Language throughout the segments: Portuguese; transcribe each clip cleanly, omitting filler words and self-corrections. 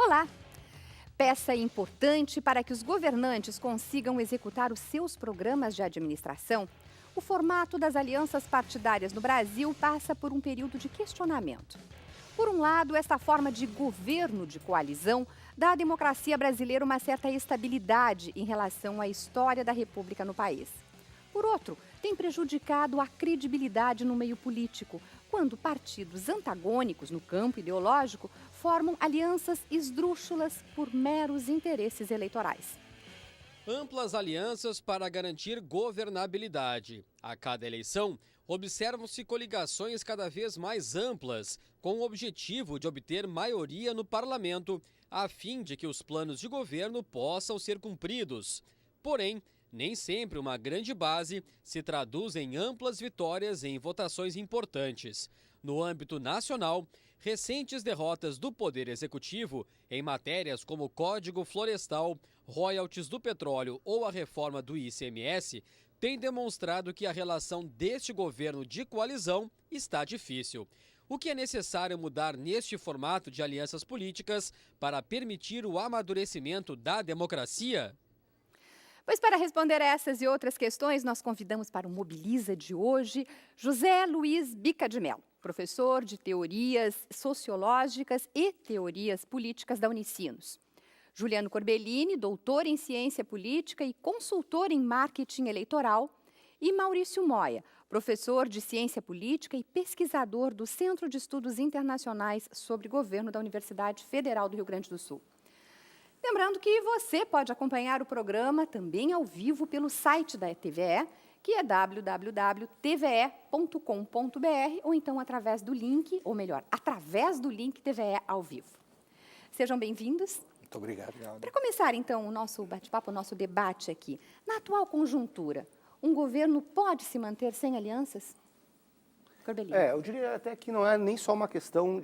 Olá! Peça importante para que os governantes consigam executar os seus programas de administração, o formato das alianças partidárias no Brasil passa por um período de questionamento. Por um lado, esta forma de governo de coalizão dá à democracia brasileira uma certa estabilidade em relação à história da República no país. Por outro, tem prejudicado a credibilidade no meio político, quando partidos antagônicos no campo ideológico formam alianças esdrúxulas por meros interesses eleitorais. Amplas alianças para garantir governabilidade. A cada eleição, observam-se coligações cada vez mais amplas, com o objetivo de obter maioria no parlamento, a fim de que os planos de governo possam ser cumpridos. Porém, nem sempre uma grande base se traduz em amplas vitórias em votações importantes. No âmbito nacional, recentes derrotas do Poder Executivo em matérias como Código Florestal, royalties do petróleo ou a reforma do ICMS têm demonstrado que a relação deste governo de coalizão está difícil. O que é necessário mudar neste formato de alianças políticas para permitir o amadurecimento da democracia? Pois para responder essas e outras questões, nós convidamos para o Mobiliza de hoje José Luiz Bica de Mello, professor de Teorias Sociológicas e Teorias Políticas da Unicinos. Juliano Corbellini, doutor em Ciência Política e consultor em Marketing Eleitoral. E Maurício Moya, professor de Ciência Política e pesquisador do Centro de Estudos Internacionais sobre Governo da Universidade Federal do Rio Grande do Sul. Lembrando que você pode acompanhar o programa também ao vivo pelo site da TVE, que é www.tve.com.br, ou então através do link, ou melhor, através do link TVE ao vivo. Sejam bem-vindos. Muito obrigado. Para começar, então, o nosso bate-papo, o nosso debate aqui, na atual conjuntura, um governo pode se manter sem alianças? Eu diria até que não é nem só uma questão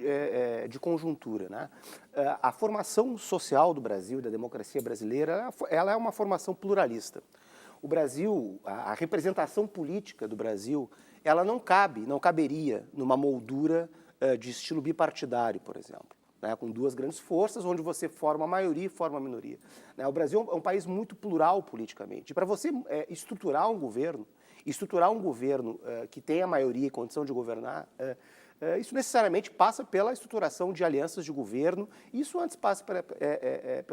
de conjuntura, né? A formação social do Brasil, da democracia brasileira, ela é uma formação pluralista. O Brasil, a representação política do Brasil, ela não caberia numa moldura de estilo bipartidário, por exemplo, né? Com duas grandes forças, onde você forma a maioria e forma a minoria. Né? O Brasil é um país muito plural politicamente. E para você estruturar um governo que tenha maioria e condição de governar, isso necessariamente passa pela estruturação de alianças de governo, e isso antes passa pela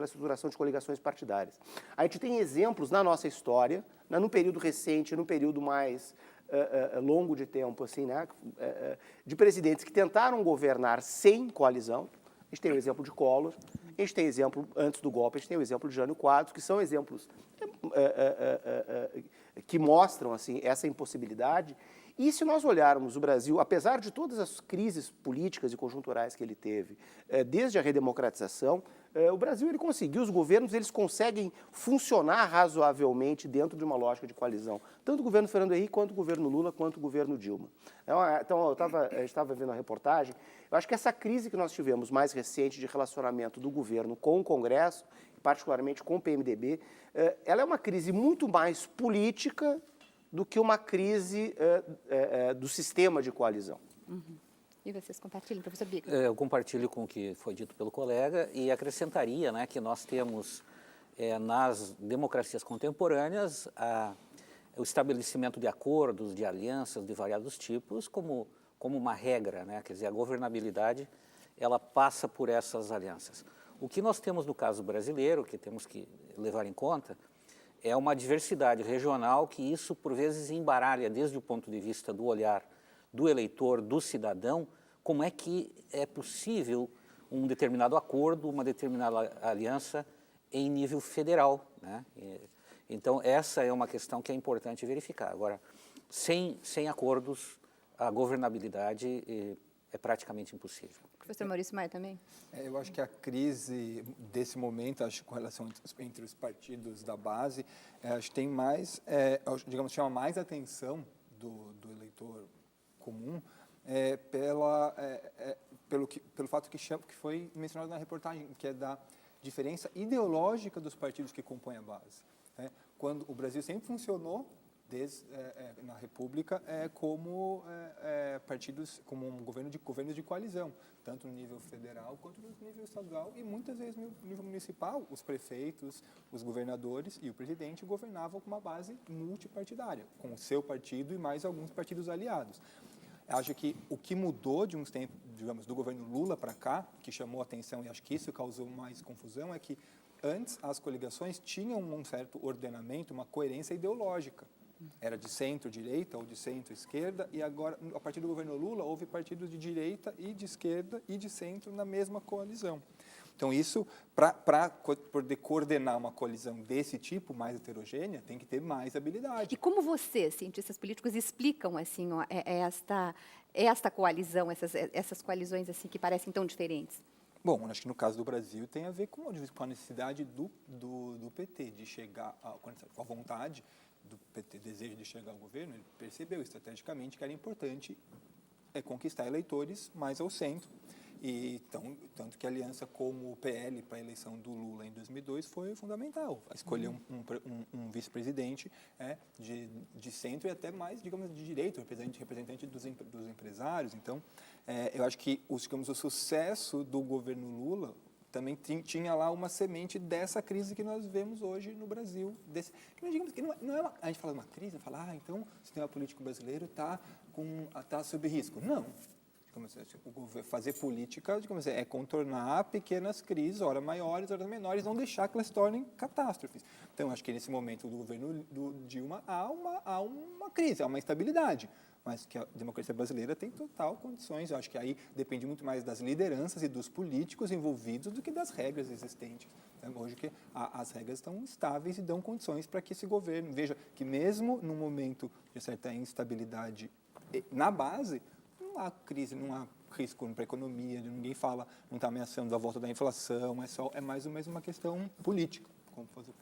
estruturação de coligações partidárias. A gente tem exemplos na nossa história, né, num período recente, num período mais longo de tempo, assim, né, de presidentes que tentaram governar sem coalizão. A gente tem o exemplo de Collor, a gente tem exemplo, antes do golpe, a gente tem o exemplo de Jânio Quadros, que são exemplos que mostram assim, essa impossibilidade. E se nós olharmos o Brasil, apesar de todas as crises políticas e conjunturais que ele teve, desde a redemocratização, o Brasil ele conseguiu, os governos eles conseguem funcionar razoavelmente dentro de uma lógica de coalizão. Tanto o governo Fernando Henrique, quanto o governo Lula, quanto o governo Dilma. Então eu estava vendo a reportagem, eu acho que essa crise que nós tivemos mais recente de relacionamento do governo com o Congresso, particularmente com o PMDB, ela é uma crise muito mais política do que uma crise do sistema de coalizão. Uhum. E vocês compartilham, professor Bica? Eu compartilho com o que foi dito pelo colega e acrescentaria, né, que nós temos nas democracias contemporâneas o estabelecimento de acordos, de alianças de variados tipos como uma regra, né? Quer dizer, a governabilidade ela passa por essas alianças. O que nós temos no caso brasileiro, que temos que levar em conta, é uma diversidade regional que isso, por vezes, embaralha desde o ponto de vista do olhar do eleitor, do cidadão, como é que é possível um determinado acordo, uma determinada aliança em nível federal, né? Então, essa é uma questão que é importante verificar. Agora, sem acordos, a governabilidade é praticamente impossível. Professor Maurício Maia também? Eu acho que a crise desse momento, acho que com relação entre os partidos da base, acho que tem mais, digamos, chama mais atenção do eleitor comum pelo fato que foi mencionado na reportagem, que é da diferença ideológica dos partidos que compõem a base. Né? Quando o Brasil sempre funcionou na República como partidos, como governos de coalizão, tanto no nível federal quanto no nível estadual e muitas vezes no nível municipal, os prefeitos, os governadores e o presidente governavam com uma base multipartidária, com o seu partido e mais alguns partidos aliados. Acho que o que mudou de uns tempos, digamos, do governo Lula para cá, que chamou a atenção e acho que isso causou mais confusão, é que antes as coligações tinham um certo ordenamento, uma coerência ideológica. Era de centro-direita ou de centro-esquerda, e agora, a partir do governo Lula, houve partidos de direita e de esquerda e de centro na mesma coalizão. Então, isso, para poder coordenar uma coalizão desse tipo, mais heterogênea, tem que ter mais habilidade. E como vocês, cientistas políticos, explicam assim, esta coalizão, essas coalizões assim, que parecem tão diferentes? Bom, acho que no caso do Brasil tem a ver com a necessidade do PT de chegar, com a vontade do PT, desejo de chegar ao governo. Ele percebeu estrategicamente que era importante conquistar eleitores mais ao centro. E tanto que a aliança com o PL para a eleição do Lula em 2002 foi fundamental. Escolher um vice-presidente de centro e até mais, digamos, de direita, representante dos empresários. Então, eu acho que o sucesso do governo Lula também tinha lá uma semente dessa crise que nós vemos hoje no Brasil. A gente fala uma crise, fala, então o sistema político brasileiro está sob risco. Não. Fazer política é contornar pequenas crises, ora maiores, ora menores, não deixar que elas se tornem catástrofes. Então, acho que nesse momento do governo do Dilma há uma crise, há uma instabilidade, mas que a democracia brasileira tem total condições. Eu acho que aí depende muito mais das lideranças e dos políticos envolvidos do que das regras existentes. Hoje que as regras estão estáveis e dão condições para que esse governo veja que mesmo num momento de certa instabilidade na base, não há crise, não há risco para a economia, ninguém fala, não está ameaçando a volta da inflação, é mais uma questão política, como falou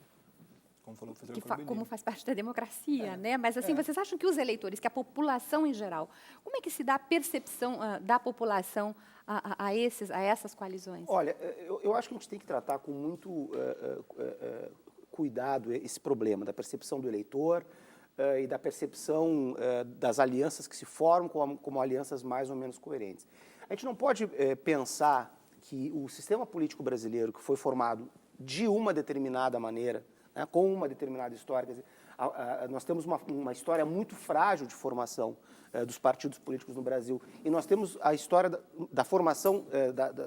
o professor Corbellini. Como faz parte da democracia, né? Mas assim, vocês acham que os eleitores, que a população em geral, como é que se dá a percepção da população a essas coalizões? Olha, eu acho que a gente tem que tratar com muito cuidado esse problema da percepção do eleitor, e da percepção das alianças que se formam como alianças mais ou menos coerentes. A gente não pode pensar que o sistema político brasileiro, que foi formado de uma determinada maneira, né, com uma determinada história, quer dizer, nós temos uma história muito frágil de formação dos partidos políticos no Brasil, e nós temos a história da formação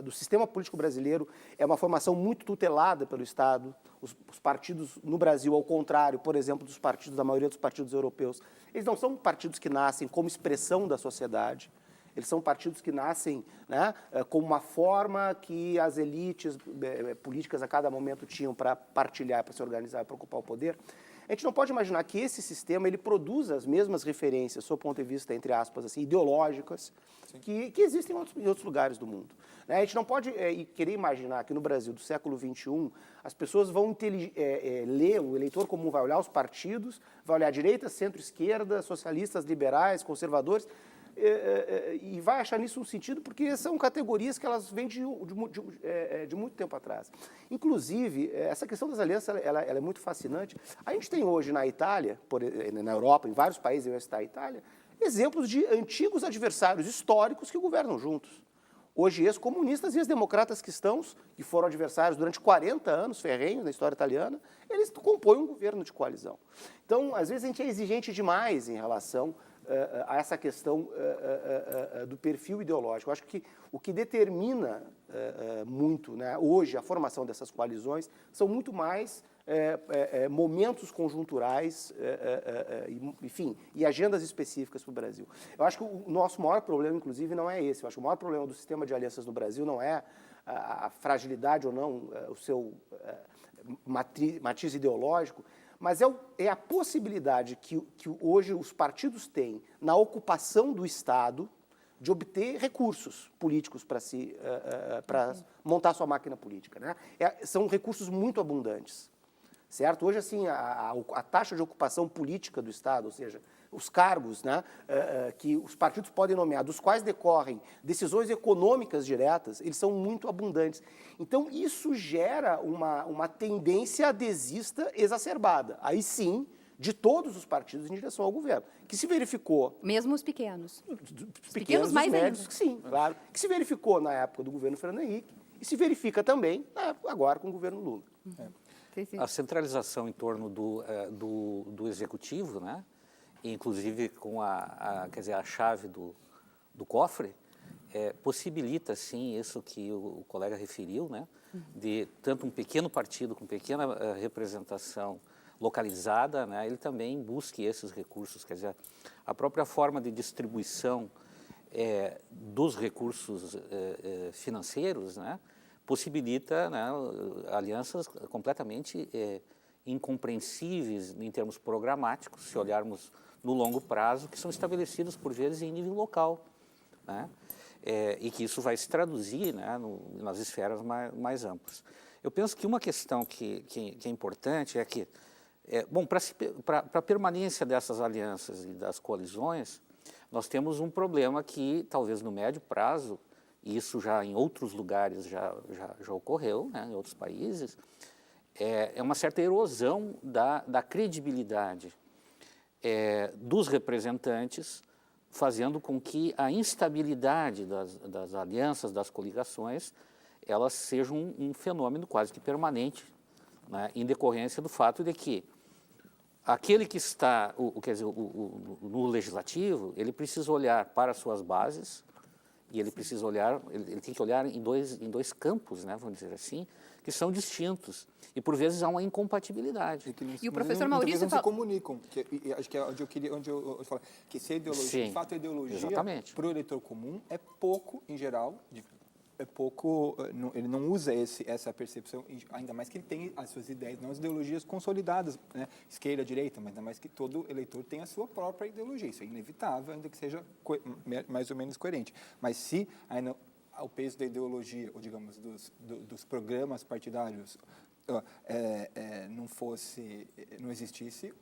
do sistema político brasileiro, é uma formação muito tutelada pelo Estado. Os partidos no Brasil, ao contrário, por exemplo, da maioria dos partidos europeus, eles não são partidos que nascem como expressão da sociedade, eles são partidos que nascem, né, como uma forma que as elites políticas a cada momento tinham para partilhar, para se organizar, para ocupar o poder. A gente não pode imaginar que esse sistema ele produza as mesmas referências, do seu ponto de vista, entre aspas, assim, ideológicas, que existem em outros lugares do mundo. A gente não pode querer imaginar que no Brasil do século XXI as pessoas vão ler, o eleitor comum vai olhar os partidos, vai olhar direita, centro-esquerda, socialistas, liberais, conservadores, e vai achar nisso um sentido, porque são categorias que elas vêm de muito tempo atrás. Inclusive, essa questão das alianças ela é muito fascinante. A gente tem hoje na Itália, na Europa, em vários países, eu estou a Itália, exemplos de antigos adversários históricos que governam juntos. Hoje, ex-comunistas e ex-democratas cristãos, que foram adversários durante 40 anos, ferrenhos, na história italiana, eles compõem um governo de coalizão. Então, às vezes, a gente é exigente demais em relação a essa questão do perfil ideológico. Eu acho que o que determina muito, né, hoje a formação dessas coalizões são muito mais momentos conjunturais, enfim, e agendas específicas para o Brasil. Eu acho que o nosso maior problema, inclusive, não é esse. Eu acho que o maior problema do sistema de alianças no Brasil não é a fragilidade ou não, o seu matiz ideológico, mas é a possibilidade que hoje os partidos têm na ocupação do Estado de obter recursos políticos para montar sua máquina política, né? São recursos muito abundantes, certo? Hoje, assim, a taxa de ocupação política do Estado, ou seja, os cargos, né, que os partidos podem nomear, dos quais decorrem decisões econômicas diretas, eles são muito abundantes. Então, isso gera uma tendência adesista exacerbada. Aí sim, de todos os partidos em direção ao governo, que se verificou... Mesmo os pequenos. Os pequenos mais médios, ainda. que sim, claro, que se verificou na época do governo Fernando Henrique e se verifica também na época, agora com o governo Lula. A centralização em torno do executivo, né? E inclusive com quer dizer, a chave do cofre, possibilita, sim, isso que o colega referiu, né? De tanto um pequeno partido com pequena representação localizada, né? Ele também busque esses recursos, quer dizer, a própria forma de distribuição dos recursos financeiros, né? Possibilita, né, alianças completamente incompreensíveis em termos programáticos, se olharmos no longo prazo, que são estabelecidos por vezes em nível local, né? E que isso vai se traduzir, né, nas esferas mais amplas. Eu penso que uma questão que é importante é que, bom, para a permanência dessas alianças e das coalizões, nós temos um problema que talvez no médio prazo, e isso já em outros lugares já ocorreu, né, em outros países, é uma certa erosão da credibilidade dos representantes, fazendo com que a instabilidade das alianças, das coligações, elas sejam um fenômeno quase que permanente, né, em decorrência do fato de que aquele que está, quer dizer, no legislativo, ele precisa olhar para as suas bases, e ele precisa olhar, ele tem que olhar em dois campos, né, vamos dizer assim, que são distintos. E, por vezes, há uma incompatibilidade. E o professor Maurício não se comunicam. Acho que é onde eu falo. Que se a ideologia, Sim, de fato, a ideologia exatamente. para o eleitor comum é pouco, em geral, ele não usa essa percepção, ainda mais que ele tem as suas ideias, não as ideologias consolidadas, né? Esquerda, direita, mas ainda mais que todo eleitor tem a sua própria ideologia. Isso é inevitável, ainda que seja mais ou menos coerente. Mas se ainda o peso da ideologia, ou digamos, dos programas partidários não existisse,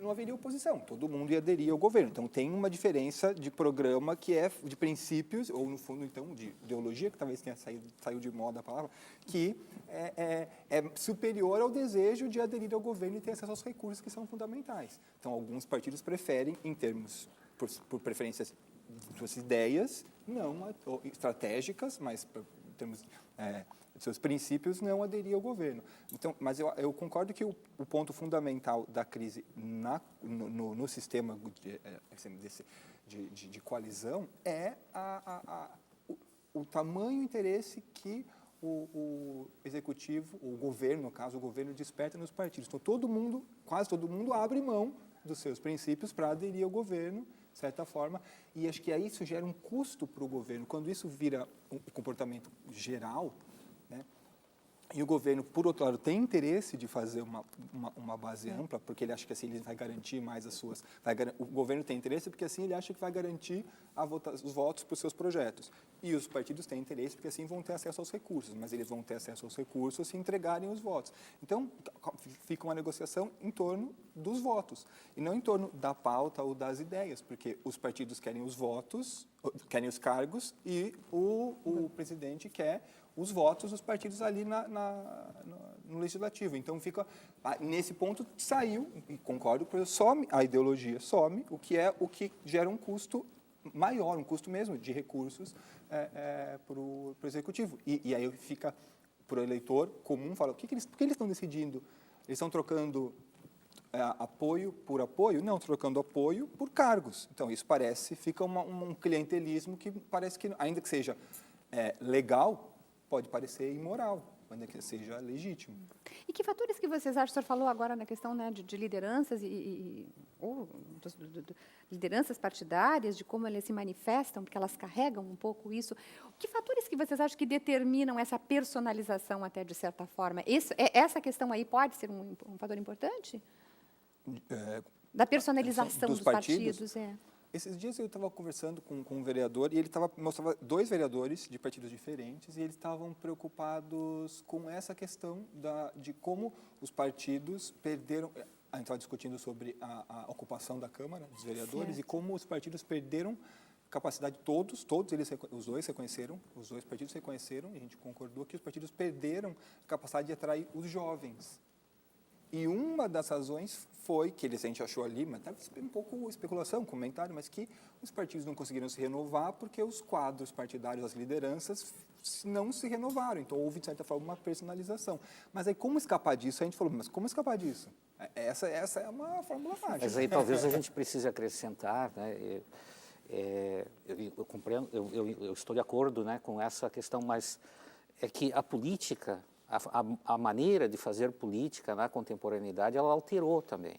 não haveria oposição, todo mundo ia aderir ao governo. Então, tem uma diferença de programa que é de princípios, ou no fundo, então, de ideologia, que talvez tenha saiu de moda a palavra, que é superior ao desejo de aderir ao governo e ter acesso aos recursos que são fundamentais. Então, alguns partidos preferem, em termos, por preferências, suas ideias, não estratégicas, mas em termos seus princípios, não aderir ao governo. Então, mas eu concordo que o ponto fundamental da crise no sistema de coalizão é o tamanho interesse que o executivo, o governo, no caso, o governo desperta nos partidos. Então, quase todo mundo abre mão dos seus princípios para aderir ao governo, de certa forma, e acho que aí isso gera um custo para o governo. Quando isso vira um comportamento geral, né, e o governo, por outro lado, tem interesse de fazer uma base ampla, porque ele acha que assim ele vai garantir mais as suas... o governo tem interesse porque assim ele acha que vai garantir os votos para os seus projetos. E os partidos têm interesse porque assim vão ter acesso aos recursos, mas eles vão ter acesso aos recursos se entregarem os votos. Então, fica uma negociação em torno dos votos, e não em torno da pauta ou das ideias, porque os partidos querem os votos, querem os cargos, e o presidente quer os votos dos partidos ali no legislativo. Então, nesse ponto, saiu, e concordo, a ideologia some, o que gera um custo maior, um custo mesmo de recursos para o executivo. E aí fica para o eleitor comum, fala, por que eles estão decidindo? Eles estão trocando apoio por apoio? Não, trocando apoio por cargos. Então, isso fica um clientelismo que parece que, ainda que seja legal, pode parecer imoral, ainda que seja legítimo. E que fatores que vocês acham, o senhor falou agora na questão, né, de lideranças lideranças partidárias, de como elas se manifestam, porque elas carregam um pouco isso. Que fatores que vocês acham que determinam essa personalização até de certa forma? Essa questão aí pode ser um fator importante? Da personalização dos partidos? Esses dias eu estava conversando com um vereador e ele mostrava 2 vereadores de partidos diferentes e eles estavam preocupados com essa questão de como os partidos perderam... A gente estava discutindo sobre a ocupação da Câmara dos Vereadores, certo, e como os partidos perderam capacidade, os dois partidos reconheceram, e a gente concordou que os partidos perderam a capacidade de atrair os jovens. E uma das razões foi que a gente achou ali, mas deve ser um pouco especulação, comentário, mas que os partidos não conseguiram se renovar porque os quadros partidários, as lideranças, não se renovaram. Então, houve, de certa forma, uma personalização. Mas aí, como escapar disso? A gente falou, mas como escapar disso? Essa é uma fórmula mágica. Mas aí talvez a gente precise acrescentar, né? Eu compreendo, eu estou de acordo, né, com essa questão, mas é que a política, a maneira de fazer política na contemporaneidade, ela alterou também.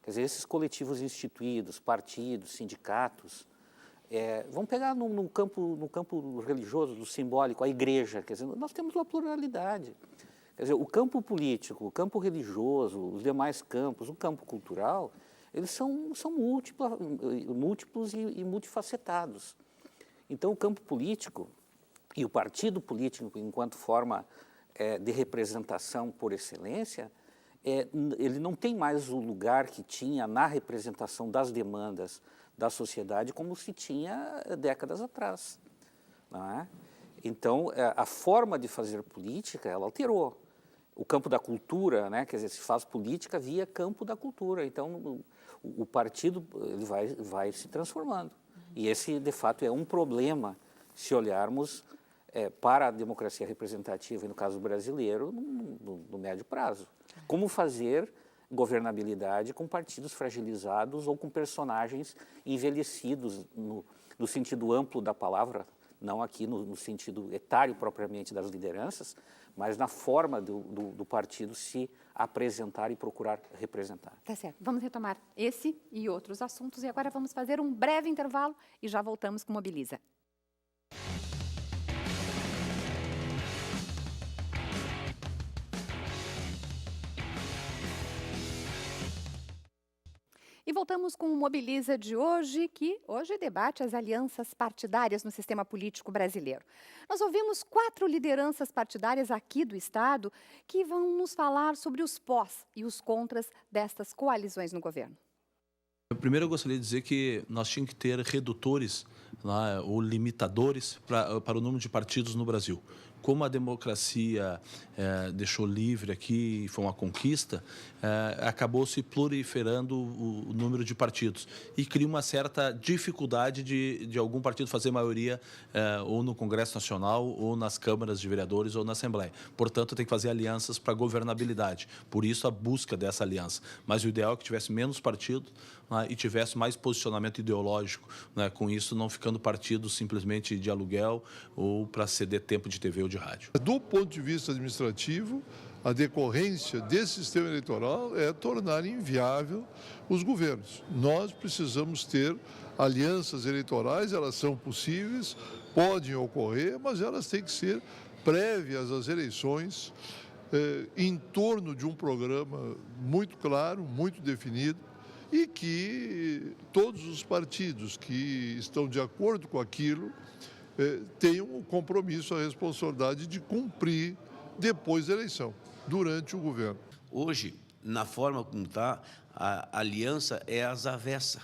Quer dizer, esses coletivos instituídos, partidos, sindicatos, vamos pegar no campo religioso, do simbólico, a igreja. Quer dizer, nós temos uma pluralidade. Quer dizer, o campo político, o campo religioso, os demais campos, o campo cultural, eles são múltiplos e multifacetados. Então, o campo político e o partido político, enquanto forma de representação por excelência, ele não tem mais o lugar que tinha na representação das demandas da sociedade como se tinha décadas atrás. Não é? Então, a forma de fazer política, ela alterou. O campo da cultura, né? Quer dizer, se faz política via campo da cultura. Então, o partido ele vai se transformando. E esse, de fato, é um problema se olharmos para a democracia representativa, e no caso brasileiro, no médio prazo. Como fazer governabilidade com partidos fragilizados ou com personagens envelhecidos, no sentido amplo da palavra, não aqui no sentido etário propriamente das lideranças, mas na forma do partido se apresentar e procurar representar. Tá certo. Vamos retomar esse e outros assuntos e agora vamos fazer um breve intervalo e já voltamos com Mobiliza. E voltamos com o Mobiliza de hoje, que hoje debate as alianças partidárias no sistema político brasileiro. Nós ouvimos 4 lideranças partidárias aqui do Estado que vão nos falar sobre os pós e os contras destas coalizões no governo. Primeiro, eu gostaria de dizer que nós tínhamos que ter redutores ou limitadores para o número de partidos no Brasil. Como a democracia deixou livre aqui, foi uma conquista, acabou se proliferando o número de partidos e cria uma certa dificuldade de algum partido fazer maioria ou no Congresso Nacional, ou nas câmaras de vereadores, ou na Assembleia. Portanto, tem que fazer alianças para governabilidade. Por isso, a busca dessa aliança. Mas o ideal é que tivesse menos partidos e tivesse mais posicionamento ideológico, né? Com isso não ficando partidos simplesmente de aluguel ou para ceder tempo de TV ou de rádio. Do ponto de vista administrativo, a decorrência desse sistema eleitoral é tornar inviável os governos. Nós precisamos ter alianças eleitorais, elas são possíveis, podem ocorrer, mas elas têm que ser prévias às eleições, em torno de um programa muito claro, muito definido, e que todos os partidos que estão de acordo com aquilo tenham o compromisso, a responsabilidade de cumprir depois da eleição, durante o governo. Hoje, na forma como está, a aliança é às avessas.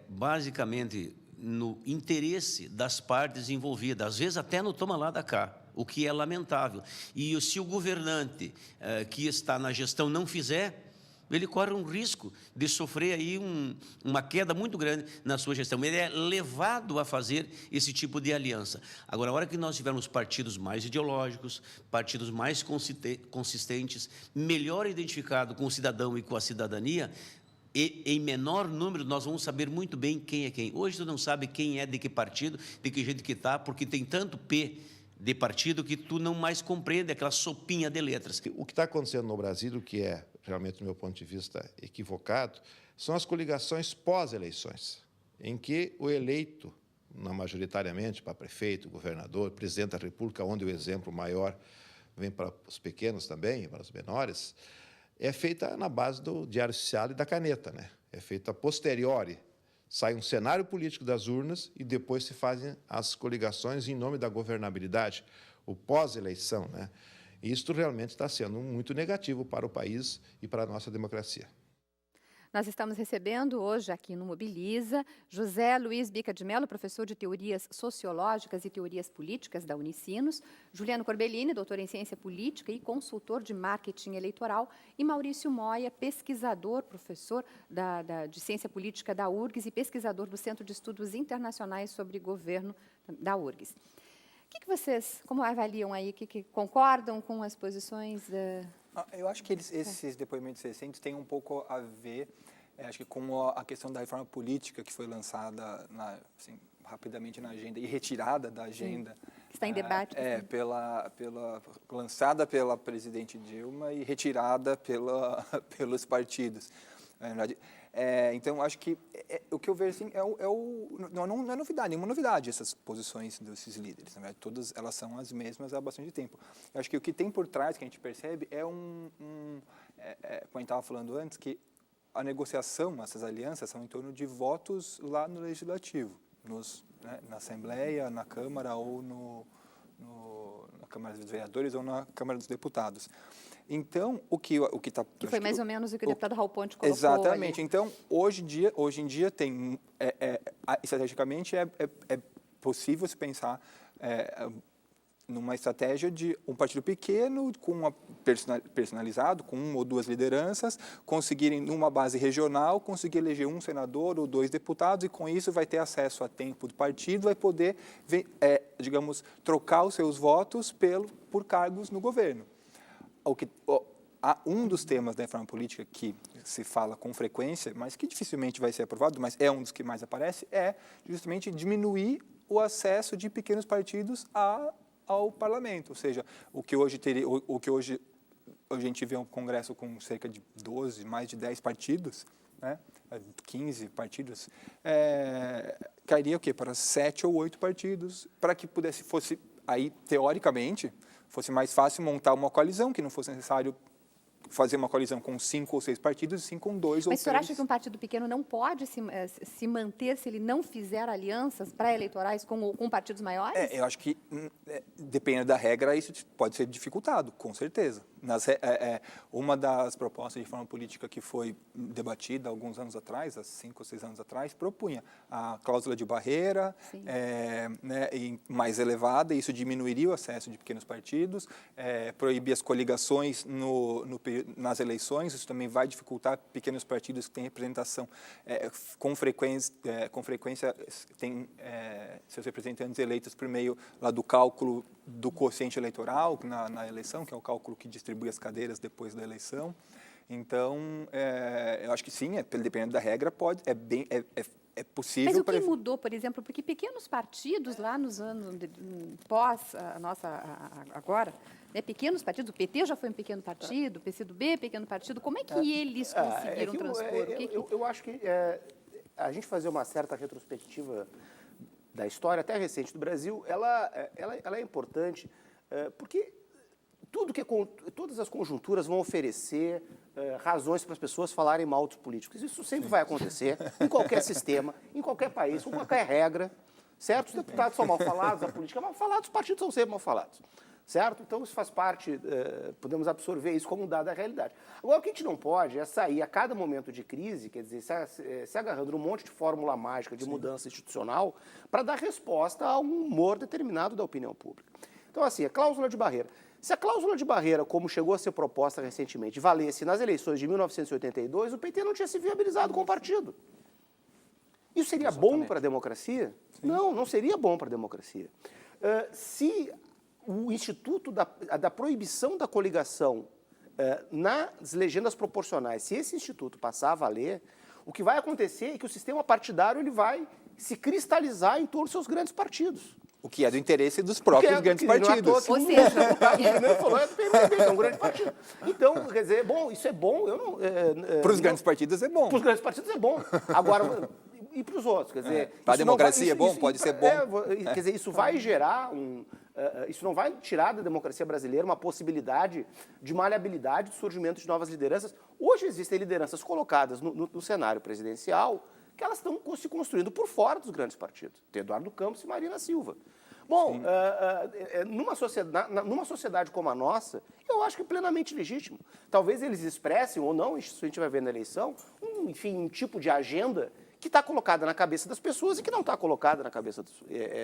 Basicamente, no interesse das partes envolvidas, às vezes até no toma lá da cá, o que é lamentável. E se o governante que está na gestão não fizer, ele corre um risco de sofrer aí uma queda muito grande na sua gestão. Ele é levado a fazer esse tipo de aliança. Agora, a hora que nós tivermos partidos mais ideológicos, partidos mais consistentes, melhor identificados com o cidadão e com a cidadania, e em menor número nós vamos saber muito bem quem é quem. Hoje tu não sabe quem é de que partido, de que jeito que está, porque tem tanto P de partido que tu não mais compreende aquela sopinha de letras. O que está acontecendo no Brasil, o que é realmente, do meu ponto de vista, equivocado, são as coligações pós-eleições, em que o eleito, majoritariamente para prefeito, governador, presidente da República, onde o exemplo maior vem para os pequenos também, para os menores, é feita na base do diário oficial e da caneta, né? É feita a posteriori. Sai um cenário político das urnas e depois se fazem as coligações em nome da governabilidade, o pós-eleição, né? E isto realmente está sendo muito negativo para o país e para a nossa democracia. Nós estamos recebendo hoje aqui no Mobiliza José Luiz Bica de Mello, professor de Teorias Sociológicas e Teorias Políticas da Unicinos, Juliano Corbellini, doutor em Ciência Política e consultor de Marketing Eleitoral, e Maurício Moya, pesquisador, professor de Ciência Política da URGS e pesquisador do Centro de Estudos Internacionais sobre Governo da URGS. O que vocês, como avaliam aí, que concordam com as posições Eu acho que esses depoimentos recentes têm um pouco a ver, acho que com a questão da reforma política que foi lançada rapidamente na agenda e retirada da agenda. Está em debate. Lançada pela presidente Dilma e retirada pelos partidos. Na verdade, então, acho que o que eu vejo assim, não é novidade, nenhuma novidade essas posições desses líderes. Na verdade, todas elas são as mesmas há bastante tempo. Eu acho que o que tem por trás, que a gente percebe, como a gente estava falando antes, que a negociação, essas alianças, são em torno de votos lá no Legislativo, na Assembleia, na Câmara ou na Câmara dos Vereadores ou na Câmara dos Deputados. Então, o que está... Que foi mais ou menos o que o deputado Raul Ponte colocou. Exatamente. Ali. Então, hoje em dia tem, estrategicamente, é possível se pensar numa estratégia de um partido pequeno, personalizado, com uma ou duas lideranças, conseguirem, numa base regional, conseguir eleger um senador ou 2 deputados, e com isso vai ter acesso a tempo do partido, vai poder, trocar os seus votos por cargos no governo. Um dos temas da reforma política que se fala com frequência, mas que dificilmente vai ser aprovado, mas é um dos que mais aparece, é justamente diminuir o acesso de pequenos partidos ao parlamento. Ou seja, o que hoje a gente vê um congresso com cerca de 12, mais de 10 partidos, 15 partidos, cairia o quê? Para 7 ou 8 partidos, para que fosse aí, teoricamente, fosse mais fácil montar uma coalizão, que não fosse necessário fazer uma coalizão com 5 ou 6 partidos, e sim com 2 ou 3. Mas o senhor acha que um partido pequeno não pode se manter se ele não fizer alianças pré-eleitorais com partidos maiores? Eu acho que, dependendo da regra, isso pode ser dificultado, com certeza. Uma das propostas de reforma política que foi debatida há alguns anos atrás, há 5 ou 6 anos atrás, propunha a cláusula de barreira mais elevada, e isso diminuiria o acesso de pequenos partidos, proibir as coligações nas eleições, isso também vai dificultar pequenos partidos que têm representação com frequência têm seus representantes eleitos por meio lá do cálculo do quociente eleitoral na eleição, que é o cálculo que distribui as cadeiras depois da eleição. Então, eu acho que sim, dependendo da regra, é possível... Mas o que mudou, por exemplo, porque pequenos partidos lá nos anos pós a nossa agora, pequenos partidos, o PT já foi um pequeno partido, o PCdoB, pequeno partido, como é que eles conseguiram transpor? Eu acho que a gente fazer uma certa retrospectiva da história até recente do Brasil, ela é importante, porque todas as conjunturas vão oferecer razões para as pessoas falarem mal dos políticos. Isso sempre vai acontecer, em qualquer sistema, em qualquer país, com qualquer regra, certo? Os deputados são mal falados, a política é mal falada, os partidos são sempre mal falados, certo? Então, isso faz parte, podemos absorver isso como um dado da realidade. Agora, o que a gente não pode é sair a cada momento de crise, quer dizer, se agarrando num monte de fórmula mágica de mudança institucional para dar resposta a um humor determinado da opinião pública. Então, assim, a cláusula de barreira. Se a cláusula de barreira, como chegou a ser proposta recentemente, valesse nas eleições de 1982, o PT não tinha se viabilizado com o partido. Isso seria bom para a democracia? Sim. Não seria bom para a democracia. Se o instituto da proibição da coligação nas legendas proporcionais, se esse instituto passar a valer, o que vai acontecer é que o sistema partidário ele vai se cristalizar em torno dos seus grandes partidos. O que é do interesse dos próprios grandes partidos. Ou seja, o primeiro falou é do PMDB, que é um grande partido. Então, quer dizer, isso é bom. Para os grandes partidos é bom. Para os grandes partidos é bom. Agora, e para os outros? Quer dizer, para a democracia é bom, pode ser bom. Quer dizer, isso vai gerar isso não vai tirar da democracia brasileira uma possibilidade de maleabilidade, de surgimento de novas lideranças. Hoje existem lideranças colocadas no cenário presidencial que elas estão se construindo por fora dos grandes partidos. Tem Eduardo Campos e Marina Silva. Bom, numa sociedade como a nossa, eu acho que é plenamente legítimo. Talvez eles expressem ou não, isso a gente vai ver na eleição, um tipo de agenda que está colocada na cabeça das pessoas e que não está colocada na cabeça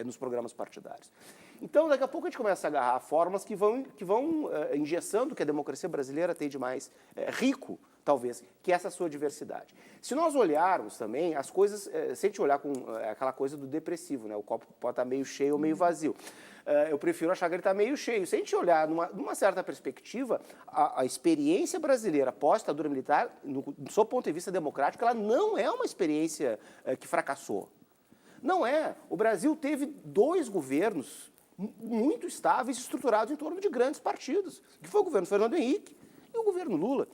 nos programas partidários. Então, daqui a pouco a gente começa a agarrar formas que vão engessando o que a democracia brasileira tem de mais rico, talvez, que essa sua diversidade. Se nós olharmos também as coisas, se a gente olhar com aquela coisa do depressivo, né? O copo pode estar meio cheio ou meio vazio. Eu prefiro achar que ele está meio cheio. Se a gente olhar numa certa perspectiva, a experiência brasileira pós-ditadura militar, do seu ponto de vista democrático, ela não é uma experiência que fracassou. Não é. O Brasil teve 2 governos muito estáveis, estruturados em torno de grandes partidos, que foi o governo Fernando Henrique e o governo Lula.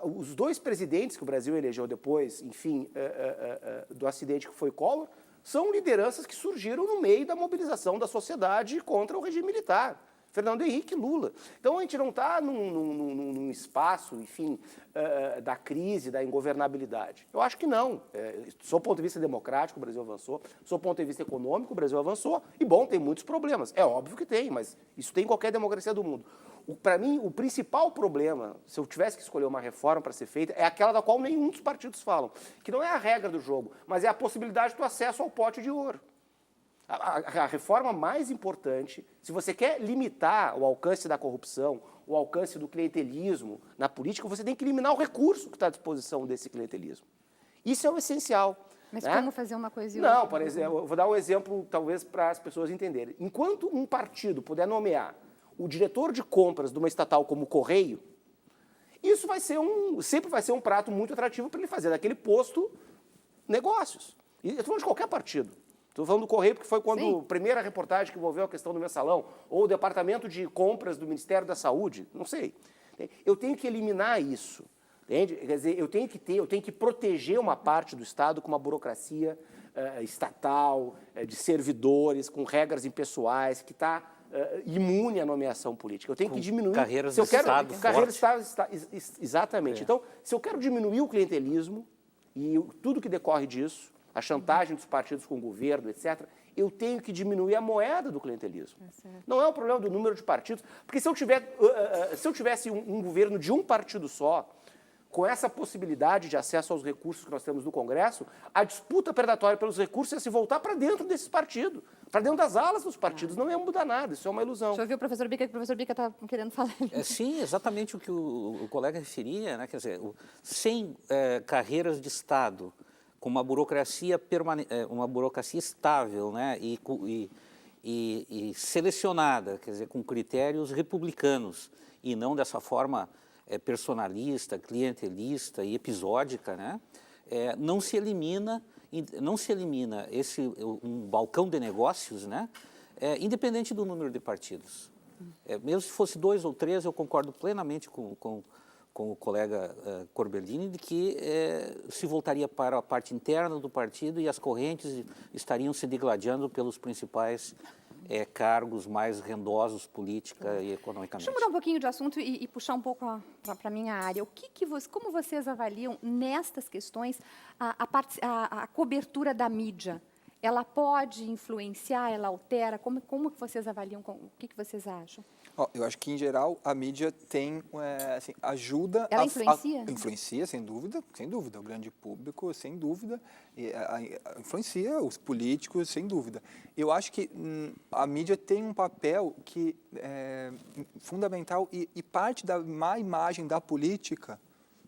Os 2 presidentes que o Brasil elegeu depois, enfim, do acidente que foi Collor, são lideranças que surgiram no meio da mobilização da sociedade contra o regime militar. Fernando Henrique e Lula. Então, a gente não está num espaço, enfim, da crise, da ingovernabilidade. Eu acho que não. Do seu ponto de vista democrático, o Brasil avançou. Do seu ponto de vista econômico, o Brasil avançou. E, bom, tem muitos problemas. É óbvio que tem, mas isso tem em qualquer democracia do mundo. Para mim, o principal problema, se eu tivesse que escolher uma reforma para ser feita, é aquela da qual nenhum dos partidos falam, que não é a regra do jogo, mas é a possibilidade do acesso ao pote de ouro. A reforma mais importante, se você quer limitar o alcance da corrupção, o alcance do clientelismo na política, você tem que eliminar o recurso que está à disposição desse clientelismo. Isso é o essencial. Mas né? como fazer uma coisa e outra? Não, por exemplo, eu vou dar um exemplo, talvez, para as pessoas entenderem. Enquanto um partido puder nomear o diretor de compras de uma estatal como o Correio, isso sempre vai ser um prato muito atrativo para ele fazer daquele posto negócios. E eu estou falando de qualquer partido. Estou falando do Correio porque foi quando a primeira reportagem que envolveu a questão do mensalão, ou o departamento de compras do Ministério da Saúde, não sei. Eu tenho que eliminar isso. Entende? Quer dizer, eu tenho que proteger uma parte do Estado com uma burocracia estatal, de servidores, com regras impessoais, que está imune à nomeação política. Eu tenho que diminuir... Carreiras de Estado exatamente. Então, se eu quero diminuir o clientelismo e tudo que decorre disso, a chantagem dos partidos com o governo, etc., eu tenho que diminuir a moeda do clientelismo. Não é um problema do número de partidos, porque se eu tivesse um governo de um partido só, com essa possibilidade de acesso aos recursos que nós temos no Congresso, a disputa predatória pelos recursos ia se voltar para dentro desses partidos, para dentro das alas dos partidos. Não ia mudar nada, isso é uma ilusão. Deixa eu ouvir o professor Bica, que o professor Bica está querendo falar. Sim, exatamente o que o colega referia, né? Quer dizer, sem carreiras de Estado, com uma burocracia estável, né? e selecionada, quer dizer, com critérios republicanos, e não dessa forma personalista, clientelista e episódica, né? Não se elimina um balcão de negócios, né? Independente do número de partidos. Mesmo se fosse 2 ou 3, eu concordo plenamente com o colega Corbellini, de que se voltaria para a parte interna do partido e as correntes estariam se digladiando pelos principais cargos mais rendosos política e economicamente. Deixa eu mudar um pouquinho de assunto e puxar um pouco para a minha área. Como vocês avaliam nestas questões a cobertura da mídia? Ela pode influenciar, ela altera? Como que vocês avaliam? O que vocês acham? Eu acho que, em geral, a mídia tem, assim, ajuda... Ela influencia? Influencia, sem dúvida. O grande público, sem dúvida. Influencia os políticos, sem dúvida. Eu acho que a mídia tem um papel que é fundamental e parte da má imagem da política.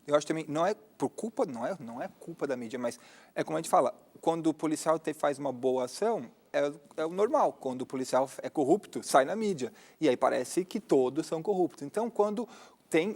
Eu acho também, não é culpa da mídia, mas é como a gente fala, quando o policial faz uma boa ação, é o normal. Quando o policial é corrupto, sai na mídia. E aí parece que todos são corruptos. Então, quando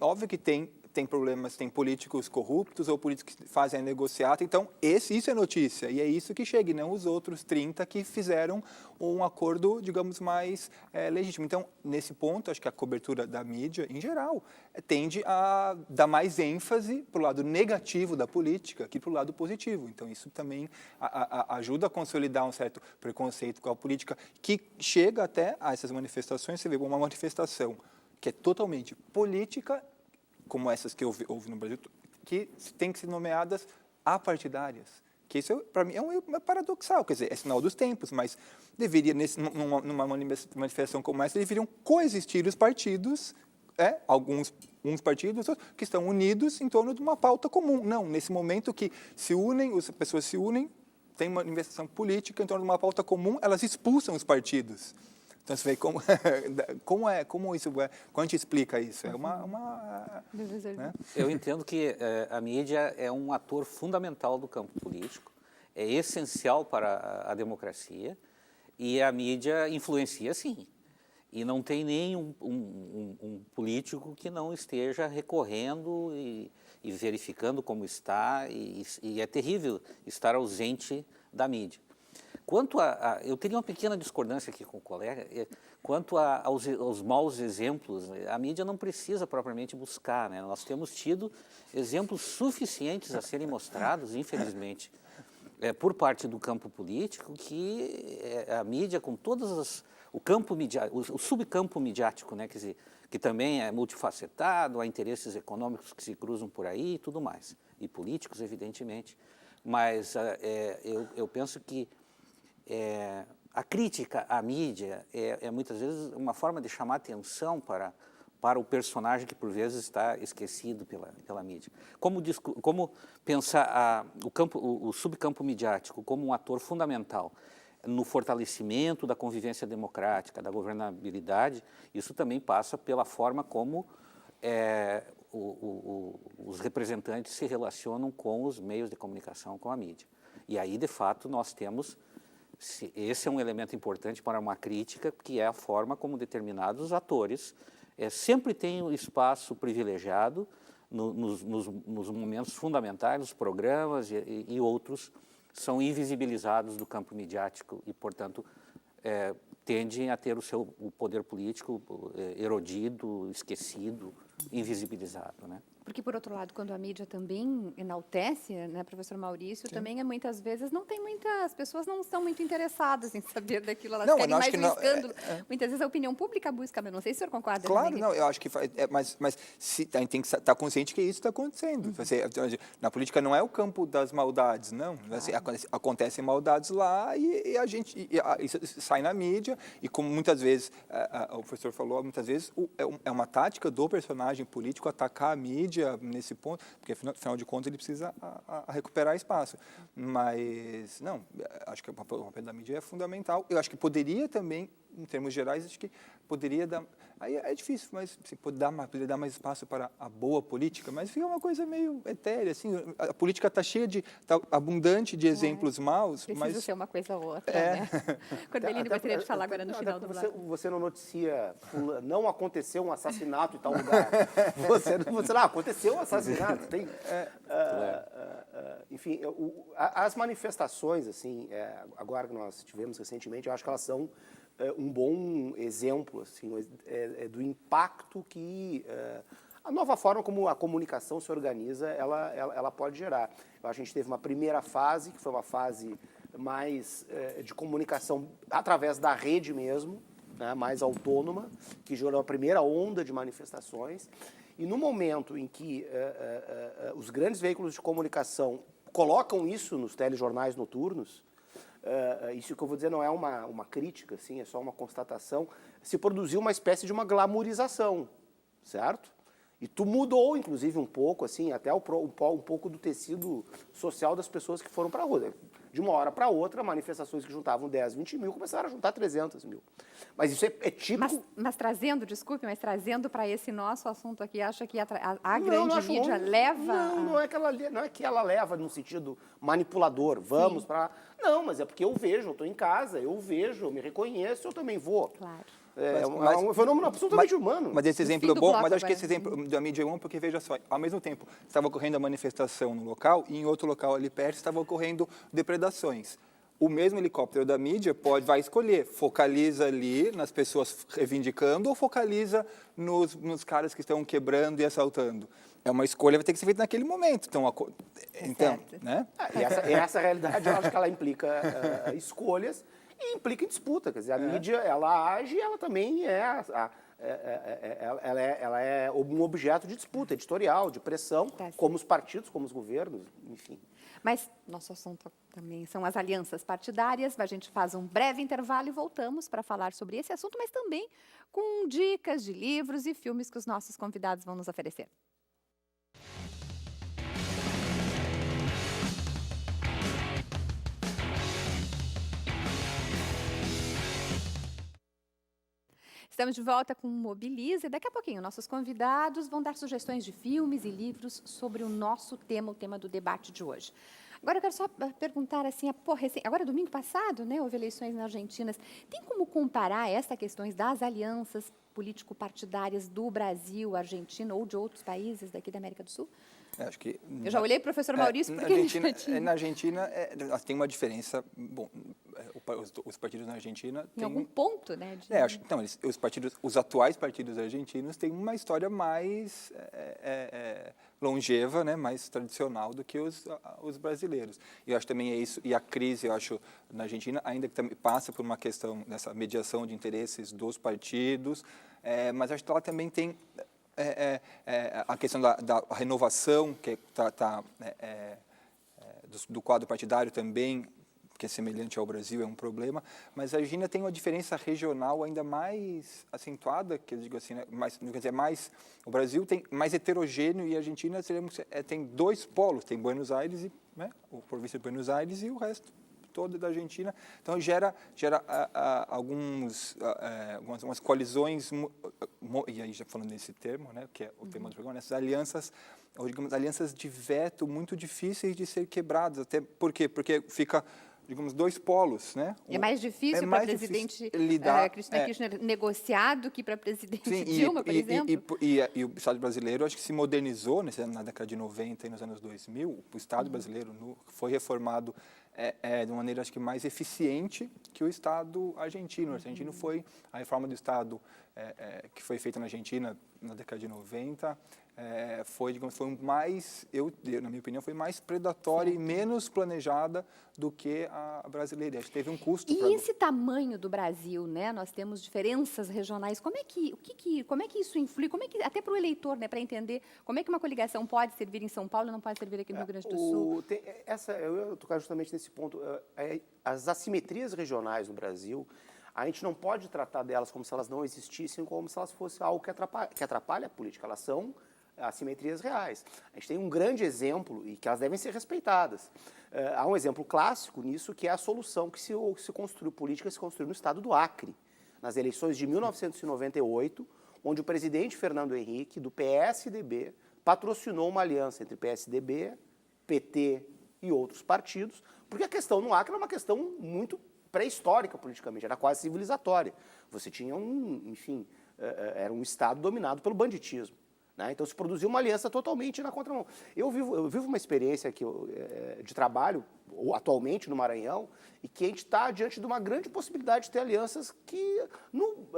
óbvio que tem problemas, tem políticos corruptos ou políticos que fazem a negociata, então isso é notícia. E é isso que chega, e não os outros 30 que fizeram um acordo, digamos, mais legítimo. Então, nesse ponto, acho que a cobertura da mídia, em geral, tende a dar mais ênfase para o lado negativo da política que para o lado positivo. Então, isso também ajuda a consolidar um certo preconceito com a política, que chega até a essas manifestações. Você vê uma manifestação que é totalmente política, como essas que houve no Brasil, que têm que ser nomeadas apartidárias, porque isso, para mim, é paradoxal, quer dizer, é sinal dos tempos, mas deveria, numa manifestação como essa, deveriam coexistir os partidos, uns partidos que estão unidos em torno de uma pauta comum. Não, nesse momento que as pessoas se unem, tem uma manifestação política em torno de uma pauta comum, elas expulsam os partidos. Então, você vê como isso é, quando a gente explica isso, é né? Eu entendo que a mídia é um ator fundamental do campo político, é essencial para a democracia, e a mídia influencia, sim. E não tem nenhum um político que não esteja recorrendo e verificando como está, e é terrível estar ausente da mídia. Eu teria uma pequena discordância aqui com o colega, quanto aos maus exemplos, a mídia não precisa propriamente buscar, né? Nós temos tido exemplos suficientes a serem mostrados, infelizmente, por parte do campo político, que a mídia, com todas o subcampo midiático, né? Quer dizer, que também é multifacetado, há interesses econômicos que se cruzam por aí e tudo mais, e políticos, evidentemente, mas eu penso que a crítica à mídia é muitas vezes uma forma de chamar atenção para o personagem que por vezes está esquecido pela mídia. Como pensar o subcampo midiático como um ator fundamental no fortalecimento da convivência democrática, da governabilidade, isso também passa pela forma como os representantes se relacionam com os meios de comunicação, com a mídia. E aí, de fato, nós temos... Esse é um elemento importante para uma crítica, que é a forma como determinados atores sempre têm um espaço privilegiado nos momentos fundamentais, nos programas e outros são invisibilizados do campo midiático e, portanto, tendem a ter o poder político erodido, esquecido, invisibilizado, né? Porque, por outro lado, quando a mídia também enaltece, né, professor Maurício, também muitas vezes as pessoas não estão muito interessadas em saber daquilo, elas querem mais um escândalo. Muitas vezes a opinião pública busca, mas não sei se o senhor concorda. Claro, não, eu acho que mas a gente tem que estar consciente que isso está acontecendo. Na política não é o campo das maldades, não. Acontecem maldades lá e a gente isso sai na mídia, e como muitas vezes o professor falou, muitas vezes é uma tática do personagem político atacar a mídia nesse ponto, porque afinal de contas ele precisa recuperar espaço. Mas não, acho que o papel da mídia é fundamental. Eu acho que poderia também, em termos gerais, acho que poderia dar... Aí é difícil, mas poderia dar mais espaço para a boa política, mas fica uma coisa meio etérea, assim. A política está cheia está abundante de exemplos maus, mas... Precisa ser uma coisa ou outra, né? Corbellini gostaria de falar agora no final do bloco. Você não noticia, não aconteceu um assassinato em tal lugar. Você não, aconteceu um assassinato. Tem, enfim, as manifestações, assim, agora que nós tivemos recentemente, eu acho que elas são um bom exemplo, assim, do impacto que a nova forma como a comunicação se organiza, ela pode gerar. Eu acho que a gente teve uma primeira fase, que foi uma fase mais de comunicação através da rede mesmo, né, mais autônoma, que gerou a primeira onda de manifestações. E no momento em que os grandes veículos de comunicação colocam isso nos telejornais noturnos, isso que eu vou dizer não é uma crítica, assim, é só uma constatação, se produziu uma espécie de uma glamourização, certo? E tu mudou, inclusive, um pouco, assim, até um pouco do tecido social das pessoas que foram para a rua. De uma hora para outra, manifestações que juntavam 10, 20 mil começaram a juntar 300 mil. Mas isso é típico... Mas trazendo para esse nosso assunto aqui, acha que a grande mídia leva... Não é que ela leva no sentido manipulador, vamos para... Não, mas é porque eu vejo, eu estou em casa, eu vejo, eu me reconheço, eu também vou. Claro. É um fenômeno absolutamente humano. Mas esse exemplo é bom, mas acho que esse exemplo da mídia é bom porque, veja só, ao mesmo tempo estava ocorrendo a manifestação no local e em outro local ali perto estava ocorrendo depredações. O mesmo helicóptero da mídia vai escolher, focaliza ali nas pessoas reivindicando ou focaliza nos caras que estão quebrando e assaltando. É uma escolha, vai ter que ser feita naquele momento. Então né? Essa realidade, eu acho que ela implica escolhas e implica em disputa. Quer dizer, a mídia, ela age, ela também ela é um objeto de disputa editorial, de pressão, como os partidos, como os governos, enfim. Mas nosso assunto também são as alianças partidárias. A gente faz um breve intervalo e voltamos para falar sobre esse assunto, mas também com dicas de livros e filmes que os nossos convidados vão nos oferecer. Estamos de volta com o Mobiliza e daqui a pouquinho nossos convidados vão dar sugestões de filmes e livros sobre o nosso tema, o tema do debate de hoje. Agora eu quero só perguntar assim, agora domingo passado, né, houve eleições na Argentina. Tem como comparar estas questões das alianças político-partidárias do Brasil, Argentina ou de outros países daqui da América do Sul? Acho que eu já olhei para o professor Maurício porque na Argentina tem uma diferença. Bom, os partidos na Argentina em algum ponto, né? Acho que então, os atuais partidos argentinos têm uma história mais longeva, né, mais tradicional do que os brasileiros. E eu acho também é isso. E a crise, eu acho, na Argentina ainda que também passa por uma questão dessa mediação de interesses dos partidos, mas acho que ela também tem a questão da renovação que do quadro partidário também, que é semelhante ao Brasil, é um problema, mas a Argentina tem uma diferença regional ainda mais acentuada, que eu digo assim, né, o Brasil tem mais heterogêneo e a Argentina tem dois polos, tem Buenos Aires, né, o província de Buenos Aires e o resto todo da Argentina, então gera algumas coalizões, e aí já falando nesse termo, né, que é o tema do programa, essas alianças, ou digamos, alianças de veto muito difíceis de ser quebradas, até por quê? Porque fica, digamos, dois polos, né? É mais difícil para o presidente Cristina Kirchner negociar do que para a presidente Dilma, por exemplo? E o Estado brasileiro, acho que se modernizou na década de 90 e nos anos 2000, o Estado brasileiro foi reformado de uma maneira, acho que, mais eficiente que o Estado argentino. O argentino foi, a reforma do Estado que foi feita na Argentina na década de 90, foi mais, na minha opinião, foi mais predatória e menos planejada do que a brasileira. Acho que teve um custo. E esse tamanho do Brasil, né? Nós temos diferenças regionais. Como é que isso influi? Até para o eleitor, né, para entender como é que uma coligação pode servir em São Paulo e não pode servir aqui no Rio Grande do Sul? Eu ia tocar justamente nesse ponto. As assimetrias regionais no Brasil, a gente não pode tratar delas como se elas não existissem, como se elas fossem algo que atrapalha a política. Elas são assimetrias reais. A gente tem um grande exemplo e que elas devem ser respeitadas. Há um exemplo clássico nisso, que é a solução que se construiu, política se construiu no estado do Acre, nas eleições de 1998, onde o presidente Fernando Henrique, do PSDB, patrocinou uma aliança entre PSDB, PT e outros partidos, porque a questão no Acre é uma questão muito pré-histórica politicamente, era quase civilizatória. Você tinha era um estado dominado pelo banditismo. Né? Então, se produziu uma aliança totalmente na contramão. Eu vivo uma experiência aqui, de trabalho, atualmente no Maranhão, e que a gente está diante de uma grande possibilidade de ter alianças que, no